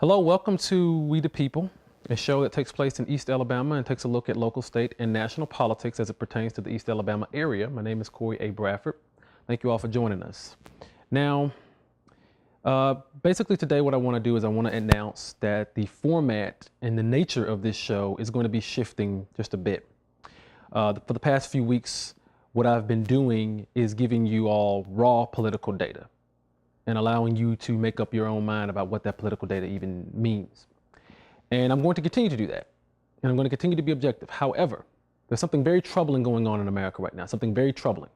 Hello, welcome to We the People, a show that takes place in East Alabama and takes a look at local, state, and national politics as it pertains to the East Alabama area. My name is Corey A. Bradford. Thank you all for joining us. Now, basically today what I want to do is I want to announce that the format and the nature of this show is going to be shifting just a bit. For the past few weeks, what I've been doing is giving you all raw political data and allowing you to make up your own mind about what that political data even means. And I'm going to continue to do that. And I'm going to continue to be objective. However, there's something very troubling going on in America right now, something very troubling.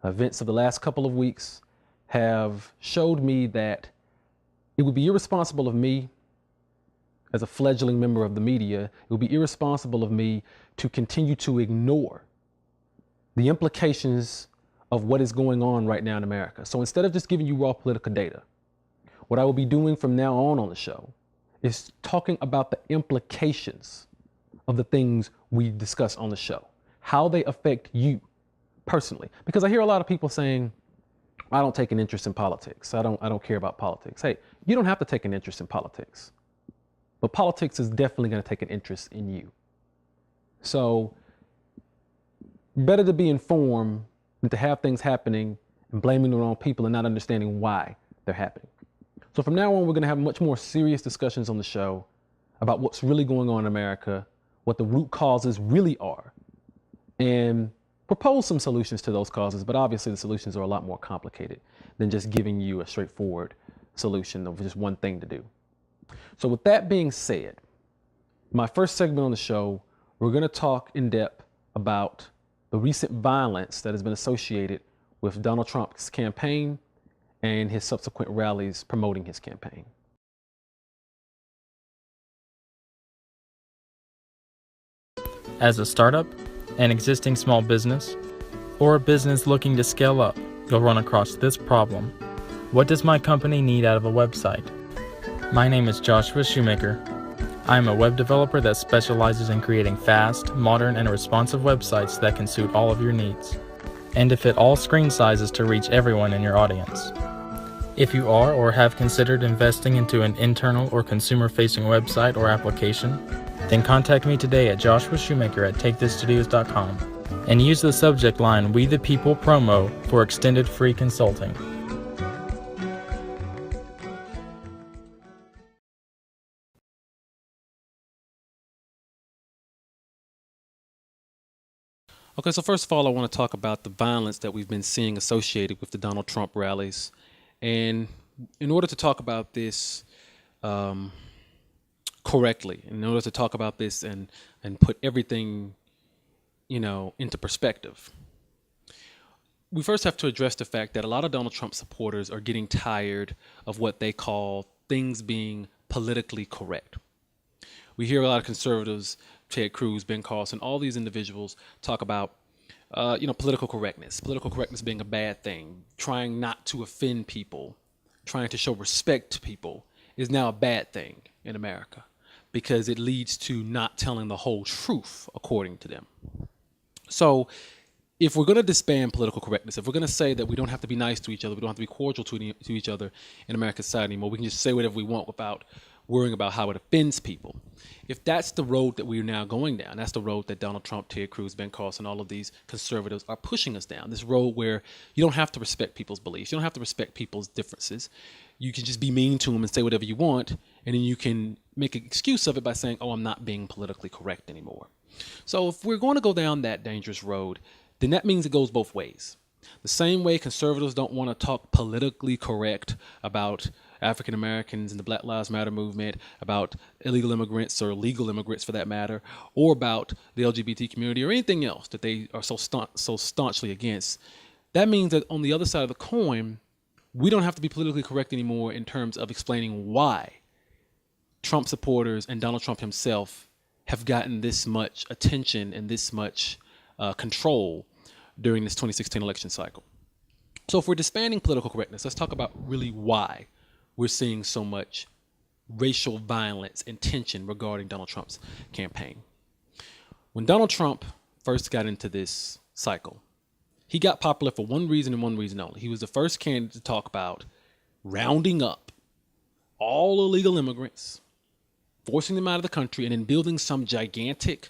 Events of the last couple of weeks have showed me that it would be irresponsible of me as a fledgling member of the media, it would be irresponsible of me to continue to ignore the implications of what is going on right now in America. So instead of just giving you raw political data, what I will be doing from now on the show is talking about the implications of the things we discuss on the show, how they affect you personally. Because I hear a lot of people saying, I don't take an interest in politics. I don't care about politics. Hey, you don't have to take an interest in politics, but politics is definitely going to take an interest in you. So better to be informed than to have things happening and blaming the wrong people and not understanding why they're happening. So from now on, we're going to have much more serious discussions on the show about what's really going on in America, what the root causes really are, and propose some solutions to those causes. But obviously the solutions are a lot more complicated than just giving you a straightforward solution of just one thing to do. So with that being said, my first segment on the show, we're going to talk in depth about the recent violence that has been associated with Donald Trump's campaign and his subsequent rallies promoting his campaign. As a startup, an existing small business, or a business looking to scale up, you'll run across this problem. What does my company need out of a website? My name is Joshua Shoemaker. I am a web developer that specializes in creating fast, modern, and responsive websites that can suit all of your needs, and to fit all screen sizes to reach everyone in your audience. If you are or have considered investing into an internal or consumer-facing website or application, then contact me today at joshuashoemaker@takethisstudios.com and use the subject line We the People promo for extended free consulting. Okay, so first of all, I want to talk about the violence that we've been seeing associated with the Donald Trump rallies. And in order to talk about this correctly, in order to talk about this and put everything, into perspective, we first have to address the fact that a lot of Donald Trump supporters are getting tired of what they call things being politically correct. We hear a lot of conservatives, Ted Cruz, Ben Carson, all these individuals talk about, political correctness being a bad thing, trying not to offend people, trying to show respect to people is now a bad thing in America because it leads to not telling the whole truth, according to them. So if we're going to disband political correctness, if we're going to say that we don't have to be nice to each other, we don't have to be cordial to each other in American society anymore, we can just say whatever we want without worrying about how it offends people. If that's the road that we're now going down, that's the road that Donald Trump, Ted Cruz, Ben Carson, all of these conservatives are pushing us down, this road where you don't have to respect people's beliefs. You don't have to respect people's differences. You can just be mean to them and say whatever you want, and then you can make an excuse of it by saying, oh, I'm not being politically correct anymore. So if we're going to go down that dangerous road, then that means it goes both ways. The same way conservatives don't want to talk politically correct about African Americans and the Black Lives Matter movement, about illegal immigrants or legal immigrants for that matter, or about the LGBT community or anything else that they are so staunchly against. That means that on the other side of the coin, we don't have to be politically correct anymore in terms of explaining why Trump supporters and Donald Trump himself have gotten this much attention and this much control during this 2016 election cycle. So if we're disbanding political correctness, let's talk about really why we're seeing so much racial violence and tension regarding Donald Trump's campaign. When Donald Trump first got into this cycle, he got popular for one reason and one reason only. He was the first candidate to talk about rounding up all illegal immigrants, forcing them out of the country, and then building some gigantic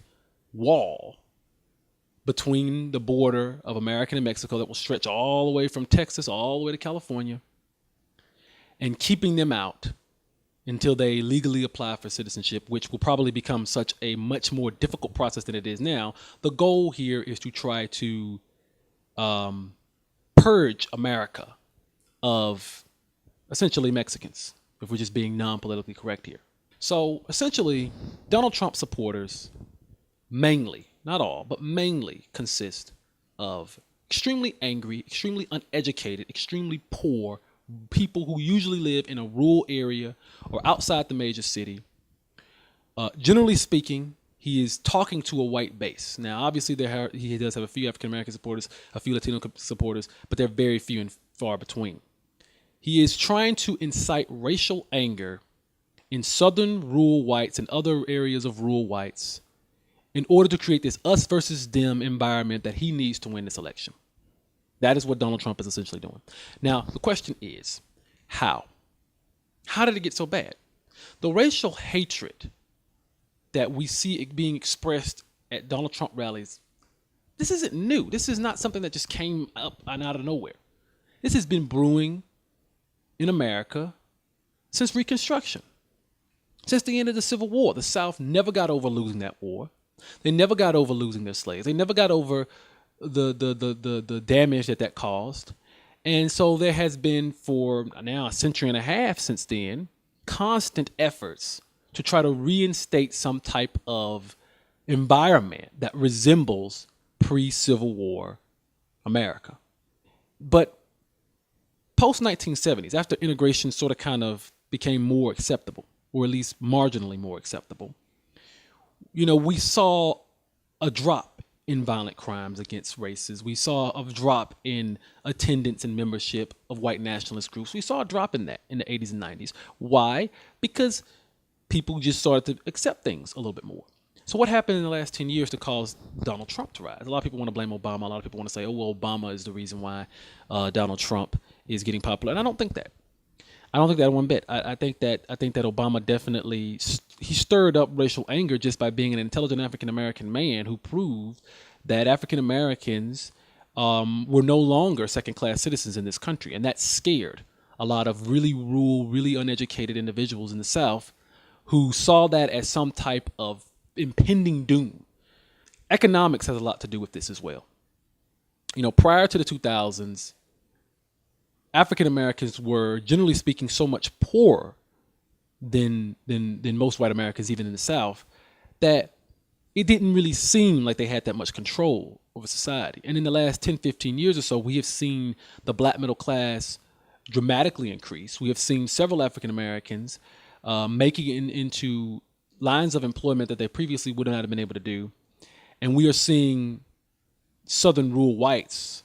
wall between the border of America and Mexico that will stretch all the way from Texas all the way to California, and keeping them out until they legally apply for citizenship, which will probably become such a much more difficult process than it is now. The goal here is to try to purge America of essentially Mexicans, if we're just being non-politically correct here. So essentially, Donald Trump supporters mainly, not all, but mainly consist of extremely angry, extremely uneducated, extremely poor people who usually live in a rural area or outside the major city. Generally speaking, he is talking to a white base. Now, obviously, he does have a few African-American supporters, a few Latino supporters, but they're very few and far between. He is trying to incite racial anger in southern rural whites and other areas of rural whites in order to create this us versus them environment that he needs to win this election. That is what Donald Trump is essentially doing. Now, the question is, how? How did it get so bad? The racial hatred that we see being expressed at Donald Trump rallies, this isn't new. This is not something that just came up and out of nowhere. This has been brewing in America since Reconstruction. Since the end of the Civil War, the South never got over losing that war. They never got over losing their slaves. They never got over the damage that caused. And so there has been, for now a century and a half since then, constant efforts to try to reinstate some type of environment that resembles pre-Civil War America. But post-1970s, after integration sort of kind of became more acceptable, or at least marginally more acceptable, we saw a drop in violent crimes against races. We saw a drop in attendance and membership of white nationalist groups. We saw a drop in that in the 80s and 90s. Why? Because people just started to accept things a little bit more. So what happened in the last 10 years to cause Donald Trump to rise? A lot of people want to blame Obama. A lot of people want to say, oh, well, Obama is the reason why Donald Trump is getting popular. And I don't think that. I don't think that one bit. I think that Obama definitely, he stirred up racial anger just by being an intelligent African-American man who proved that African-Americans were no longer second-class citizens in this country. And that scared a lot of really rural, really uneducated individuals in the South who saw that as some type of impending doom. Economics has a lot to do with this as well. Prior to the 2000s, African Americans were, generally speaking, so much poorer than most white Americans, even in the South, that it didn't really seem like they had that much control over society. And in the last 10, 15 years or so, we have seen the black middle class dramatically increase. We have seen several African Americans making it into lines of employment that they previously would not have been able to do. And we are seeing southern rural whites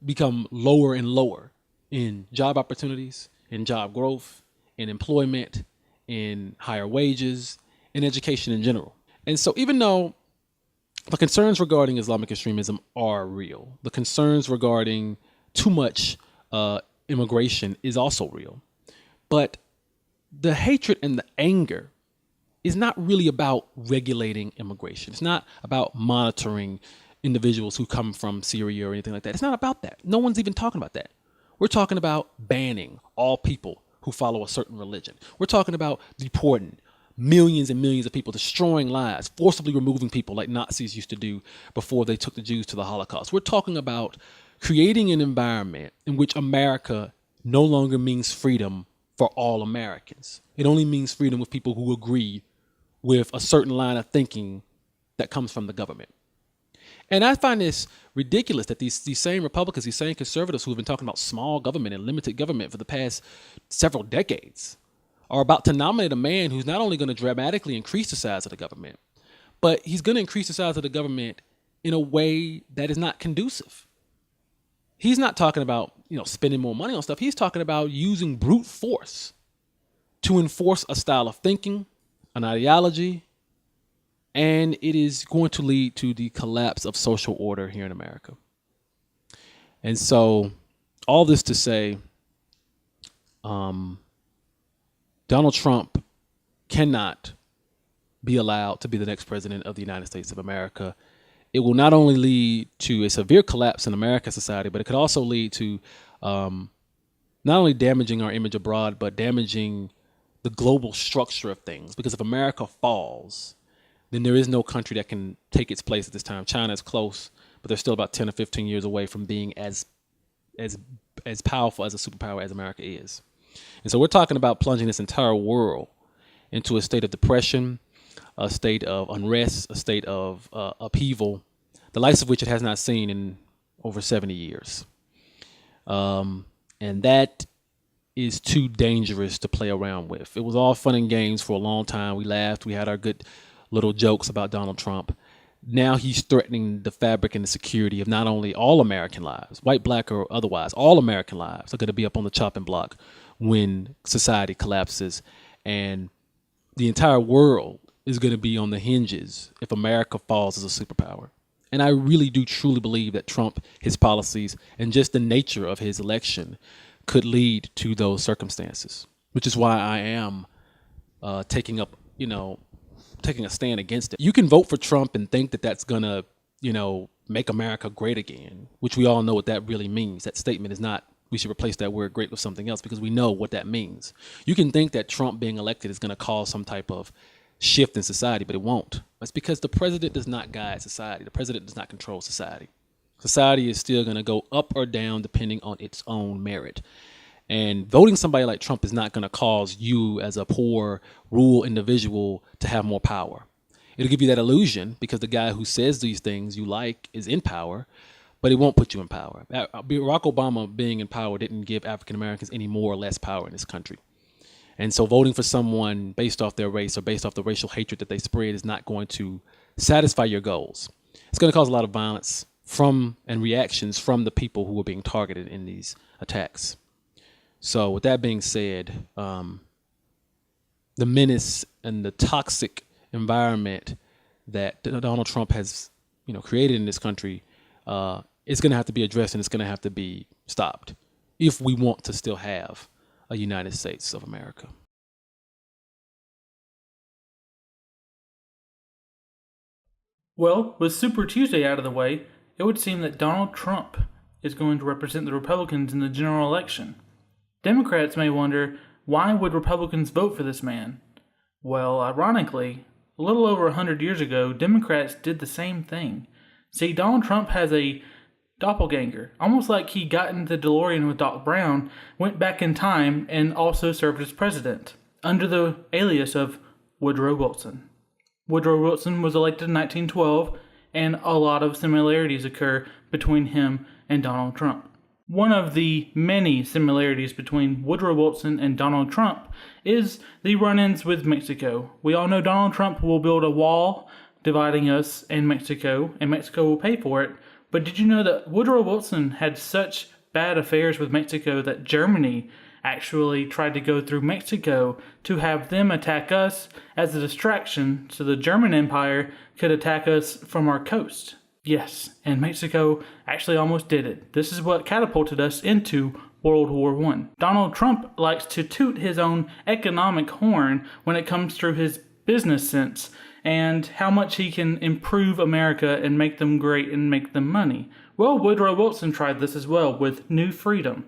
become lower and lower in job opportunities, in job growth, in employment, in higher wages, in education in general. And so even though the concerns regarding Islamic extremism are real, the concerns regarding too much immigration is also real, but the hatred and the anger is not really about regulating immigration. It's not about monitoring individuals who come from Syria or anything like that. It's not about that. No one's even talking about that. We're talking about banning all people who follow a certain religion. We're talking about deporting millions and millions of people, destroying lives, forcibly removing people like Nazis used to do before they took the Jews to the Holocaust. We're talking about creating an environment in which America no longer means freedom for all Americans. It only means freedom with people who agree with a certain line of thinking that comes from the government. And I find this ridiculous that these same Republicans, these same conservatives who have been talking about small government and limited government for the past several decades are about to nominate a man who's not only going to dramatically increase the size of the government, but he's going to increase the size of the government in a way that is not conducive. He's not talking about, spending more money on stuff. He's talking about using brute force to enforce a style of thinking, an ideology, and it is going to lead to the collapse of social order here in America. And so all this to say, Donald Trump cannot be allowed to be the next president of the United States of America. It will not only lead to a severe collapse in American society, but it could also lead to not only damaging our image abroad, but damaging the global structure of things. Because if America falls, then there is no country that can take its place at this time. China is close, but they're still about 10 or 15 years away from being as powerful as a superpower as America is. And so we're talking about plunging this entire world into a state of depression, a state of unrest, a state of upheaval, the likes of which it has not seen in over 70 years. And that is too dangerous to play around with. It was all fun and games for a long time. We laughed. We had our good little jokes about Donald Trump. Now he's threatening the fabric and the security of not only all American lives, white, black, or otherwise. All American lives are going to be up on the chopping block when society collapses. And the entire world is going to be on the hinges if America falls as a superpower. And I really do truly believe that Trump, his policies, and just the nature of his election could lead to those circumstances, which is why I am taking a stand against it. You can vote for Trump and think that that's going to, make America great again, which we all know what that really means. That statement is not, we should replace that word great with something else, because we know what that means. You can think that Trump being elected is going to cause some type of shift in society, but it won't. That's because the president does not guide society. The president does not control society. Society is still going to go up or down depending on its own merit. And voting somebody like Trump is not going to cause you as a poor, rural individual to have more power. It'll give you that illusion because the guy who says these things you like is in power, but it won't put you in power. Barack Obama being in power didn't give African Americans any more or less power in this country. And so voting for someone based off their race or based off the racial hatred that they spread is not going to satisfy your goals. It's going to cause a lot of violence and reactions from the people who are being targeted in these attacks. So with that being said, the menace and the toxic environment that Donald Trump has, created in this country, it's going to have to be addressed and it's going to have to be stopped if we want to still have a United States of America. Well, with Super Tuesday out of the way, it would seem that Donald Trump is going to represent the Republicans in the general election. Democrats may wonder, why would Republicans vote for this man? Well, ironically, a little over 100 years ago, Democrats did the same thing. See, Donald Trump has a doppelganger, almost like he got into the DeLorean with Doc Brown, went back in time, and also served as president, under the alias of Woodrow Wilson. Woodrow Wilson was elected in 1912, and a lot of similarities occur between him and Donald Trump. One of the many similarities between Woodrow Wilson and Donald Trump is the run-ins with Mexico. We all know Donald Trump will build a wall dividing us and Mexico will pay for it. But did you know that Woodrow Wilson had such bad affairs with Mexico that Germany actually tried to go through Mexico to have them attack us as a distraction so the German Empire could attack us from our coast? Yes, and Mexico actually almost did it. This is what catapulted us into World War I. Donald Trump likes to toot his own economic horn when it comes through his business sense and how much he can improve America and make them great and make them money. Well, Woodrow Wilson tried this as well with New Freedom.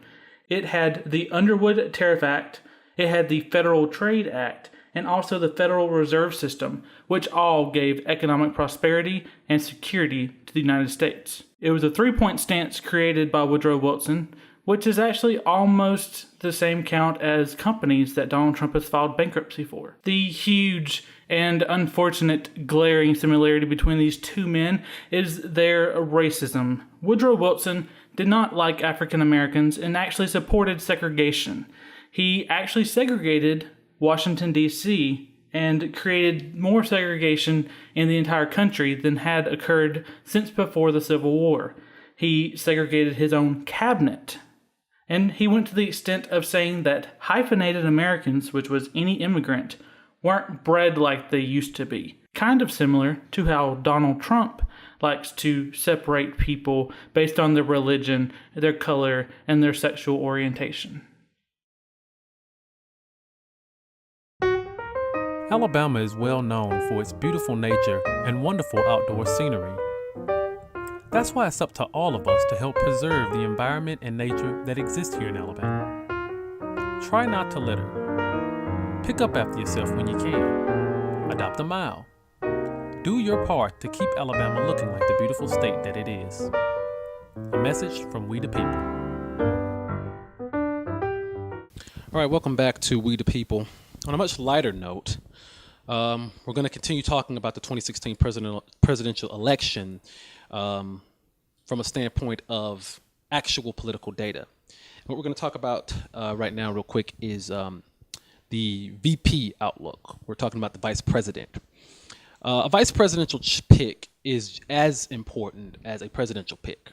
It had the Underwood Tariff Act, it had the Federal Trade Act, and also the Federal Reserve System, which all gave economic prosperity and security to the United States. It was a three-point stance created by Woodrow Wilson, which is actually almost the same count as companies that Donald Trump has filed bankruptcy for. The huge and unfortunate glaring similarity between these two men is their racism. Woodrow Wilson did not like African Americans and actually supported segregation. He actually segregated Washington, D.C., and created more segregation in the entire country than had occurred since before the Civil War. He segregated his own cabinet. And he went to the extent of saying that hyphenated Americans, which was any immigrant, weren't bred like they used to be. Kind of similar to how Donald Trump likes to separate people based on their religion, their color, and their sexual orientation. Alabama is well known for its beautiful nature and wonderful outdoor scenery. That's why it's up to all of us to help preserve the environment and nature that exists here in Alabama. Try not to litter. Pick up after yourself when you can. Adopt a mile. Do your part to keep Alabama looking like the beautiful state that it is. A message from We the People. All right, welcome back to We the People. On a much lighter note, we're going to continue talking about the 2016 presidential election from a standpoint of actual political data. What we're going to talk about right now real quick is the VP outlook. We're talking about the vice president. A vice presidential pick is as important as a presidential pick.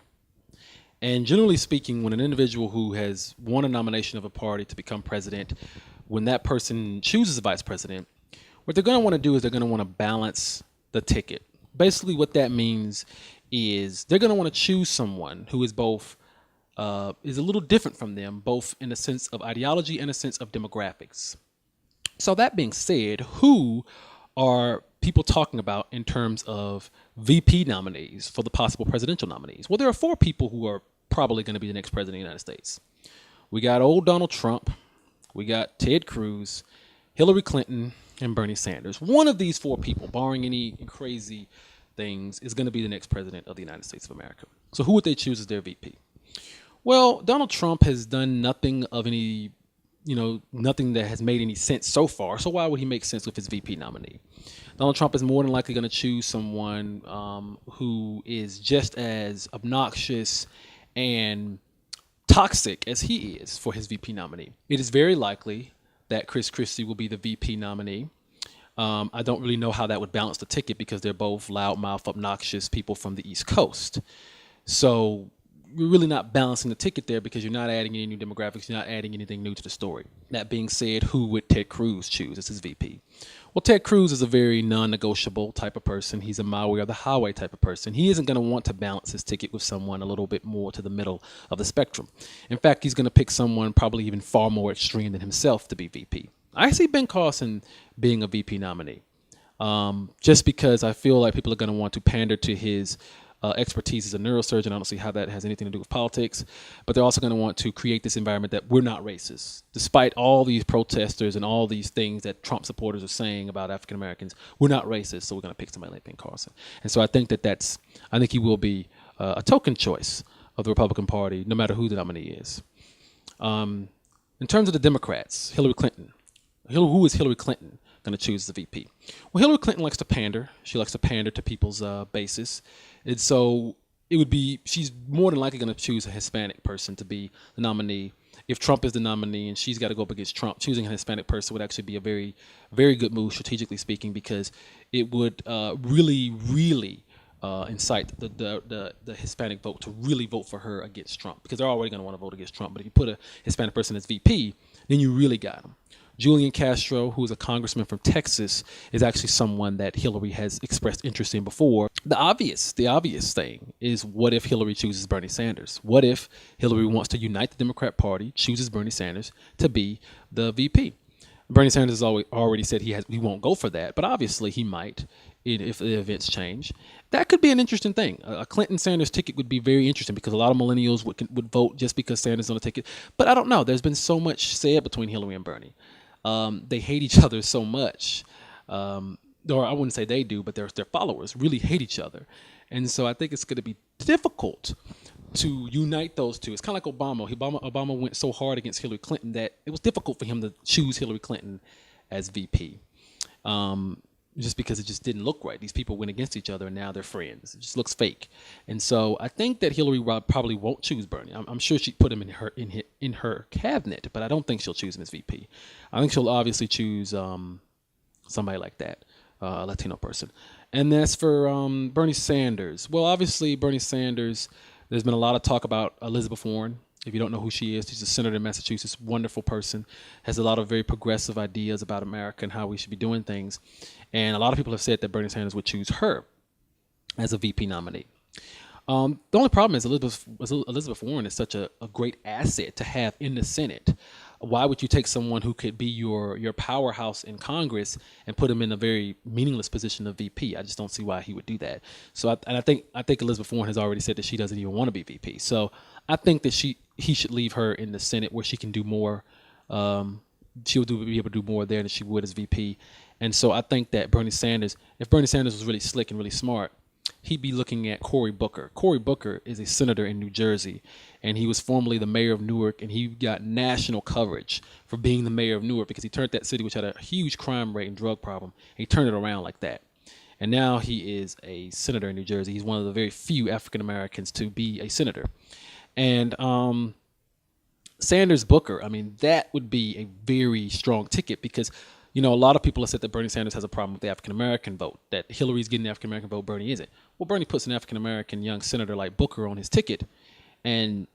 And generally speaking, when an individual who has won a nomination of a party to become president, when that person chooses a vice president, what they're going to want to do is they're going to want to balance the ticket. Basically, what that means is they're going to want to choose someone who is both is a little different from them, both in a sense of ideology and a sense of demographics. So that being said, who are people talking about in terms of VP nominees for the possible presidential nominees? Well, there are 4 people who are probably going to be the next president of the United States. We got old Donald Trump, we got Ted Cruz, Hillary Clinton, and Bernie Sanders. One of these 4 people, barring any crazy things, is going to be the next president of the United States of America. So who would they choose as their VP? Well, Donald Trump has done nothing of any, nothing that has made any sense so far. So why would he make sense with his VP nominee? Donald Trump is more than likely going to choose someone who is just as obnoxious and toxic as he is for his VP nominee. It is very likely that Chris Christie will be the VP nominee. I don't really know how that would balance the ticket because they're both loudmouth, obnoxious people from the East Coast. So we're really not balancing the ticket there because you're not adding any new demographics, you're not adding anything new to the story. That being said, who would Ted Cruz choose as his VP? Well, Ted Cruz is a very non-negotiable type of person. He's a my way or the highway type of person. He isn't going to want to balance his ticket with someone a little bit more to the middle of the spectrum. In fact, he's going to pick someone probably even far more extreme than himself to be VP. I see Ben Carson being a VP nominee just because I feel like people are going to want to pander to his expertise as a neurosurgeon. I don't see how that has anything to do with politics, but they're also going to want to create this environment that we're not racist. Despite all these protesters and all these things that Trump supporters are saying about African Americans, we're not racist, so we're going to pick somebody like Ben Carson. And so I think I think he will be a token choice of the Republican Party, no matter who the nominee is. In terms of the Democrats, Hillary Clinton. Who is Hillary Clinton going to choose as the VP? Well, Hillary Clinton likes to pander. She likes to pander to people's bases. And so she's more than likely going to choose a Hispanic person to be the nominee. If Trump is the nominee and she's got to go up against Trump, choosing a Hispanic person would actually be a very, very good move, strategically speaking, because it would really incite the Hispanic vote to really vote for her against Trump, because they're already going to want to vote against Trump. But if you put a Hispanic person as VP, then you really got them. Julian Castro, who is a congressman from Texas, is actually someone that Hillary has expressed interest in before. The obvious thing is, what if Hillary chooses Bernie Sanders? What if Hillary wants to unite the Democrat Party, chooses Bernie Sanders to be the VP? Bernie Sanders has already said he won't go for that, but obviously he might if the events change. That could be an interesting thing. A Clinton-Sanders ticket would be very interesting because a lot of millennials would vote just because Sanders is on the ticket. But I don't know. There's been so much said between Hillary and Bernie. They hate each other so much. Or I wouldn't say they do, but their followers really hate each other. And so I think it's going to be difficult to unite those two. It's kind of like Obama. Obama went so hard against Hillary Clinton that it was difficult for him to choose Hillary Clinton as VP. Just because it just didn't look right. These people went against each other and now they're friends. It just looks fake. And so I think that Hillary probably won't choose Bernie. I'm sure she'd put him in her cabinet, but I don't think she'll choose him as VP. I think she'll obviously choose somebody like that, a Latino person. And that's for Bernie Sanders. Well, obviously Bernie Sanders, there's been a lot of talk about Elizabeth Warren. If you don't know who she is, she's a senator in Massachusetts, wonderful person, has a lot of very progressive ideas about America and how we should be doing things. And a lot of people have said that Bernie Sanders would choose her as a VP nominee. The only problem is Elizabeth Warren is such a great asset to have in the Senate. Why would you take someone who could be your powerhouse in Congress and put him in a very meaningless position of VP? I just don't see why he would do that. So I think Elizabeth Warren has already said that she doesn't even want to be VP. So I think that he should leave her in the Senate where she can do more. She'll be able to do more there than she would as VP. And so I think that if Bernie Sanders was really slick and really smart, he'd be looking at Cory Booker. Cory Booker is a senator in New Jersey, and he was formerly the mayor of Newark, and he got national coverage for being the mayor of Newark because he turned that city, which had a huge crime rate and drug problem, and he turned it around like that. And now he is a senator in New Jersey. He's one of the very few African Americans to be a senator. And Sanders Booker, I mean, that would be a very strong ticket because, a lot of people have said that Bernie Sanders has a problem with the African American vote, that Hillary's getting the African American vote, Bernie isn't. Well, Bernie puts an African American young senator like Booker on his ticket, and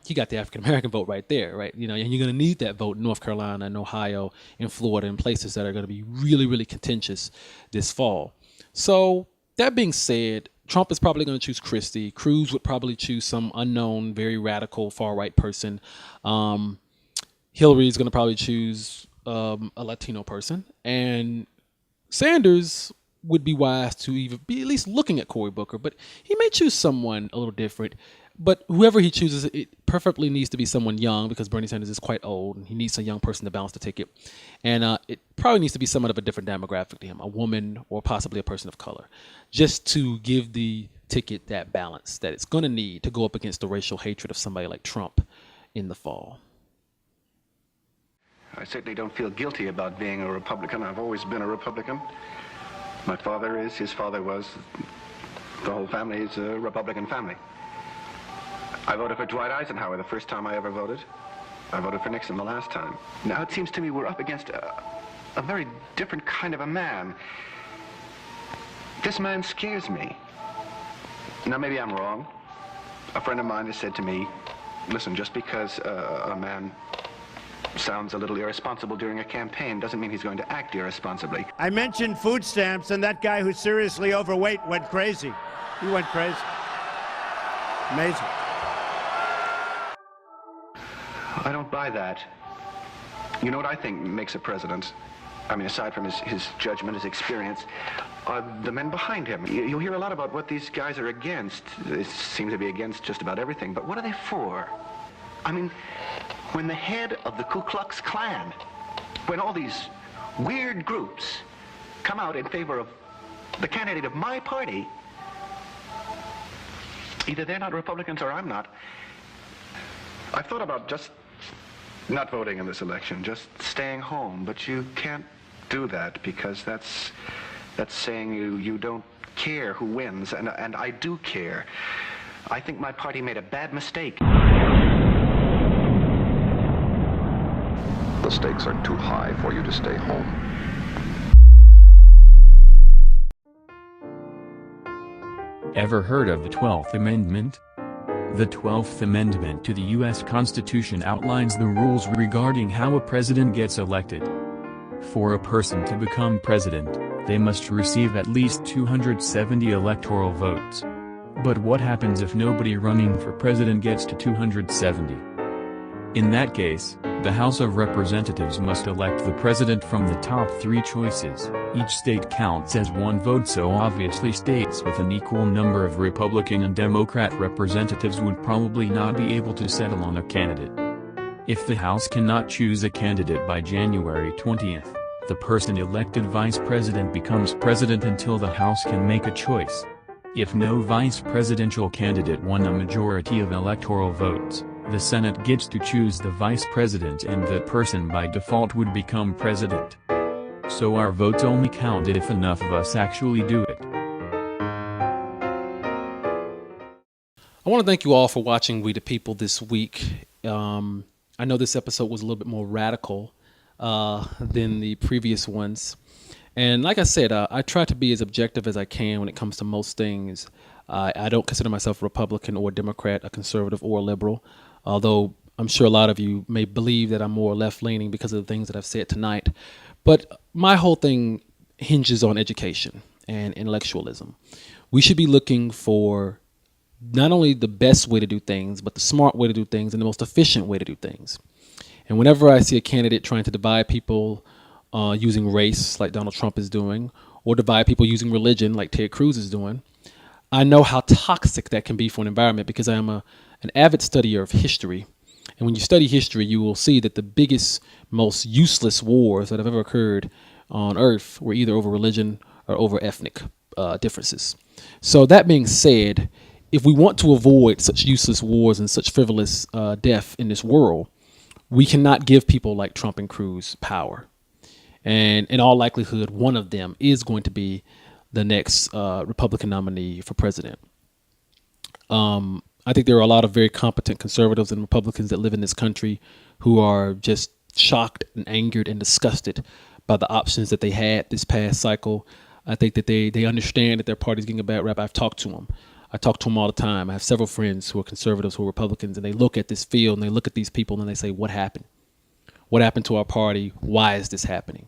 he got the African American vote right there, right? And you're going to need that vote in North Carolina and Ohio and Florida and places that are going to be really, really contentious this fall. So that being said, Trump is probably going to choose Christie. Cruz would probably choose some unknown, very radical, far-right person. Hillary is going to probably choose a Latino person. And Sanders would be wise to even be at least looking at Cory Booker. But he may choose someone a little different. But whoever he chooses, it perfectly needs to be someone young because Bernie Sanders is quite old and he needs a young person to balance the ticket. And it probably needs to be somewhat of a different demographic to him, a woman or possibly a person of color, just to give the ticket that balance that it's going to need to go up against the racial hatred of somebody like Trump in the fall. I certainly don't feel guilty about being a Republican. I've always been a Republican. My father is, his father was. The whole family is a Republican family. I voted for Dwight Eisenhower the first time I ever voted. I voted for Nixon the last time. Now it seems to me we're up against a very different kind of a man. This man scares me. Now maybe I'm wrong. A friend of mine has said to me, listen, just because a man sounds a little irresponsible during a campaign doesn't mean he's going to act irresponsibly. I mentioned food stamps, and that guy who's seriously overweight went crazy. He went crazy. Amazing. I don't buy that. You know what I think makes a president? I mean, aside from his judgment, his experience, are the men behind him. You'll hear a lot about what these guys are against. They seem to be against just about everything, but what are they for? I mean, when the head of the Ku Klux Klan, when all these weird groups come out in favor of the candidate of my party, either they're not Republicans or I'm not. I've thought about just not voting in this election, just staying home, but you can't do that because that's saying you don't care who wins, and I do care. I think my party made a bad mistake. The stakes are too high for you to stay home. Ever heard of the 12th Amendment? The 12th Amendment to the U.S. Constitution outlines the rules regarding how a president gets elected. For a person to become president, they must receive at least 270 electoral votes. But what happens if nobody running for president gets to 270? In that case, the House of Representatives must elect the president from the top three choices. Each state counts as one vote, so obviously states with an equal number of Republican and Democrat representatives would probably not be able to settle on a candidate. If the House cannot choose a candidate by January 20th, the person elected vice president becomes president until the House can make a choice. If no vice presidential candidate won a majority of electoral votes, the Senate gets to choose the vice president, and that person by default would become president. So our votes only count if enough of us actually do it. I want to thank you all for watching We the People this week. I know this episode was a little bit more radical than the previous ones. And like I said, I try to be as objective as I can when it comes to most things. I don't consider myself a Republican or a Democrat, a conservative or a liberal, although I'm sure a lot of you may believe that I'm more left-leaning because of the things that I've said tonight. But my whole thing hinges on education and intellectualism. We should be looking for not only the best way to do things, but the smart way to do things and the most efficient way to do things. And whenever I see a candidate trying to divide people using race, like Donald Trump is doing, or divide people using religion, like Ted Cruz is doing, I know how toxic that can be for an environment, because I am an avid studier of history. And when you study history, you will see that the biggest, most useless wars that have ever occurred on Earth were either over religion or over ethnic differences. So that being said, if we want to avoid such useless wars and such frivolous death in this world, we cannot give people like Trump and Cruz power. And in all likelihood, one of them is going to be the next Republican nominee for president. I think there are a lot of very competent conservatives and Republicans that live in this country who are just shocked and angered and disgusted by the options that they had this past cycle. I think that they understand that their party's getting a bad rap. I've talked to them. I talk to them all the time. I have several friends who are conservatives, who are Republicans, and they look at this field and they look at these people and they say, what happened? What happened to our party? Why is this happening?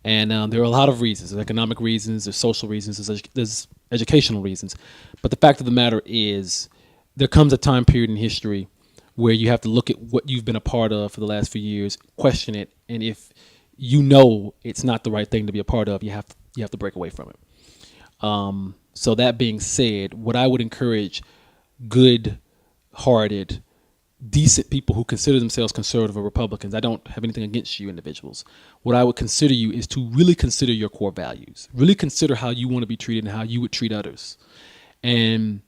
And there are a lot of reasons. There's economic reasons, there's social reasons, there's educational reasons. But the fact of the matter is, there comes a time period in history where you have to look at what you've been a part of for the last few years, question it, and if you know it's not the right thing to be a part of, you have to break away from it. So that being said, what I would encourage good-hearted, decent people who consider themselves conservative or Republicans, I don't have anything against you individuals. What I would consider you is to really consider your core values. Really consider how you want to be treated and how you would treat others. And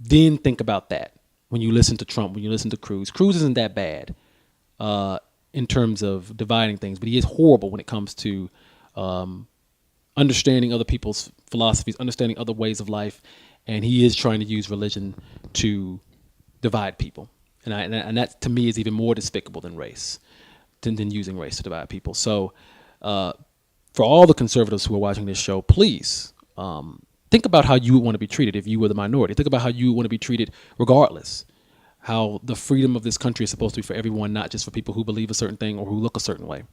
then think about that when you listen to Trump, when you listen to Cruz. Cruz isn't that bad in terms of dividing things, but he is horrible when it comes to understanding other people's philosophies, understanding other ways of life, and he is trying to use religion to divide people. And that to me is even more despicable than race, than using race to divide people. So for all the conservatives who are watching this show, please think about how you would want to be treated if you were the minority. Think about how you would want to be treated regardless. How the freedom of this country is supposed to be for everyone, not just for people who believe a certain thing or who look a certain way.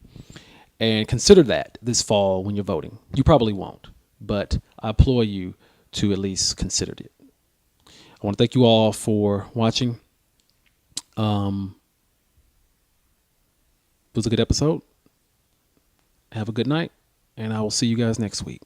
And consider that this fall when you're voting. You probably won't, but I implore you to at least consider it. I want to thank you all for watching. It was a good episode. Have a good night, and I will see you guys next week.